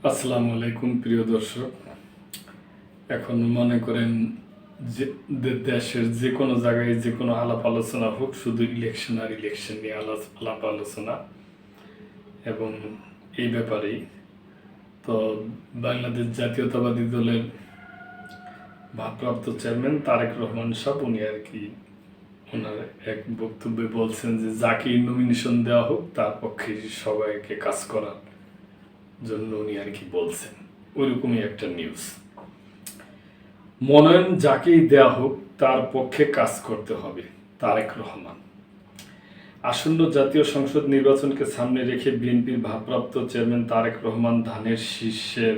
আসসালামু আলাইকুম প্রিয় দর্শক। এখন মনে করেন যে দেশের যে কোনো জায়গায় যে কোনো আলাপ আলোচনা হোক, শুধু ইলেকশন আর ইলেকশন নিয়ে আলাপ আলোচনা এবং এই ব্যাপারেই। তো বাংলাদেশ জাতীয়তাবাদী দলের ভারপ্রাপ্ত চেয়ারম্যান তারেক রহমান সাহেব উনি আর কি ওনার এক বক্তব্যে বলছেন যে যাকে নমিনেশন দেওয়া হোক তার পক্ষে সবাইকে কাজ করার জন্য উনি আর কি বলছেন, ওইরকমই একটা নিউজ। মনোনয়ন যাকেই দেয়া হোক তার পক্ষে কাজ করতে হবে, তারেক রহমান। আসন্ন জাতীয় সংসদ নির্বাচনকে সামনে রেখে বিএনপির ভারপ্রাপ্ত চেয়ারম্যান তারেক রহমান ধানের শীর্ষের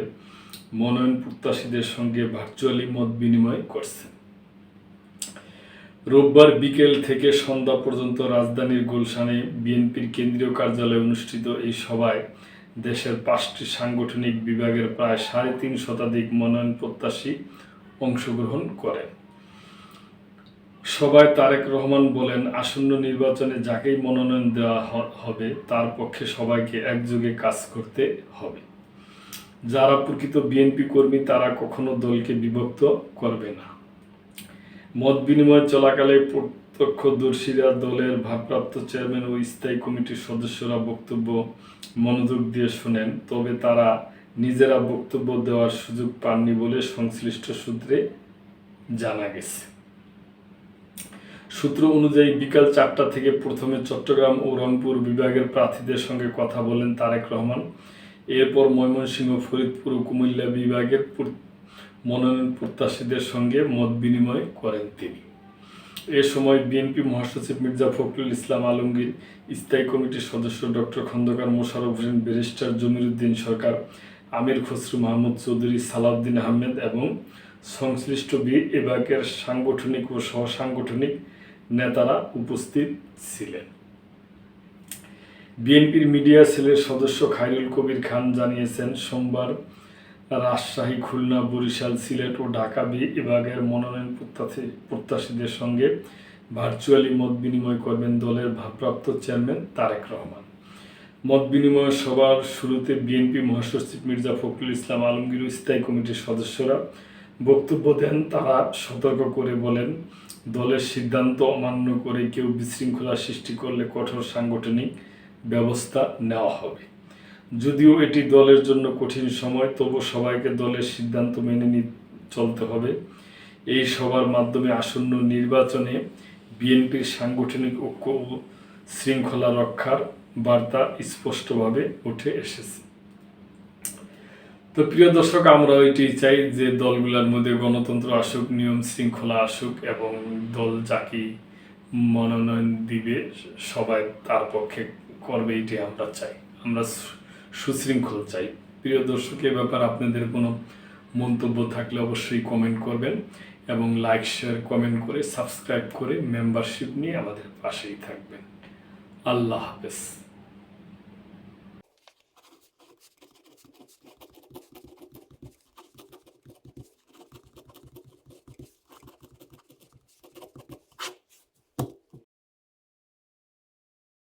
মনোনয়ন প্রত্যাশীদের সঙ্গে ভার্চুয়ালি মত বিনিময় করছেন। রোববার বিকেল থেকে সন্ধ্যা পর্যন্ত রাজধানীর গুলশানে বিএনপির কেন্দ্রীয় কার্যালয়ে অনুষ্ঠিত এই সভায় দেশের 5টি সাংগঠনিক বিভাগের প্রায় 3.5 শতাধিক মনোনয়ন প্রত্যাশী অংশগ্রহণ করেন। সভায় তারেক রহমান বলেন, আসন্ন নির্বাচনে যাকেই মনোনয়ন দেওয়া হবে তার পক্ষে সবাইকে একযোগে কাজ করতে হবে। যারা প্রকৃত বিএনপি কর্মী তারা কখনো দলকে বিভক্ত করবে না। মত বিনিময় চলাকালে প্রত্যক্ষদর্শীরা দলের ভারপ্রাপ্ত চেয়ারম্যান ও স্থায়ী কমিটির সদস্যরা বক্তব্য মনোযোগ দিয়ে শোনেন, তবে তারা নিজেরা বক্তব্য দেওয়ার সুযোগ পাননি বলে সংশ্লিষ্ট সূত্রে জানা গেছে। সূত্র অনুযায়ী বিকাল 4টা থেকে প্রথমে চট্টগ্রাম ও রংপুর বিভাগের প্রার্থীদের সঙ্গে কথা বলেন তারেক রহমান। এরপর ময়মনসিংহ, ফরিদপুর ও কুমিল্লা বিভাগের মনোনয়ন প্রত্যাশীদের সঙ্গে মত বিনিময় করেন তিনি। এ সময় বিএনপি মহাসচিব মির্জা ফখরুল ইসলাম আলমগীর, স্থায়ী কমিটির সদস্য ডক্টর খন্দকার মোশাররফ হোসেন, ব্যারিস্টার জমির উদ্দিন সরকার, আমির খসরু মাহমুদ চৌধুরী, সালাউদ্দিন আহমেদ এবং সংশ্লিষ্ট বিভাগের সাংগঠনিক ও সহসাংগঠনিক নেতারা উপস্থিত ছিলেন। বিএনপির মিডিয়া সেলের সদস্য খায়রুল কবির খান জানিয়েছেন, সোমবার রাজশাহী, খুলনা, বরিশাল, সিলেট ও ঢাকা বিভাগের মনোনয়ন প্রত্যাশীদের সঙ্গে ভার্চুয়ালি মত বিনিময় করবেন দলের ভারপ্রাপ্ত চেয়ারম্যান তারেক রহমান। মত বিনিময় সভার শুরুতে বিএনপি মহাসচিব মির্জা ফখরুল ইসলাম আলমগীর ও স্থায়ী কমিটির সদস্যরা বক্তব্য দেন। তারা সতর্ক করে বলেন, দলের সিদ্ধান্ত অমান্য করে কেউ বিশৃঙ্খলা সৃষ্টি করলে কঠোর সাংগঠনিক ব্যবস্থা নেওয়া হবে। যদিও এটি দলের জন্য কঠিন সময়, তবু সবাইকে দলের সিদ্ধান্ত মেনে চলতে হবে। এই সভার মাধ্যমে আসন্ন নির্বাচনে বিএনপির সাংগঠনিক ঐক্য ও শৃঙ্খলা রক্ষার বার্তা স্পষ্টভাবে উঠে এসেছে। তো প্রিয় দর্শক, আমরা এটি চাই যে দলগুলোর মধ্যে গণতন্ত্র আসুক, নিয়ম শৃঙ্খলা আসুক এবং দল যাকে মনোনয়ন দিবে সবাই তার পক্ষে করবে, এটি আমরা চাই। আমরা সুশৃঙ্খল চাই। প্রিয় দর্শক, এ ব্যাপারে আপনাদের কোনো মন্তব্য থাকলে অবশ্যই কমেন্ট করবেন এবং লাইক, শেয়ার, কমেন্ট করে সাবস্ক্রাইব করে মেম্বারশিপ নিয়ে আমাদের পাশেই থাকবেন। আল্লাহ হাফেজ।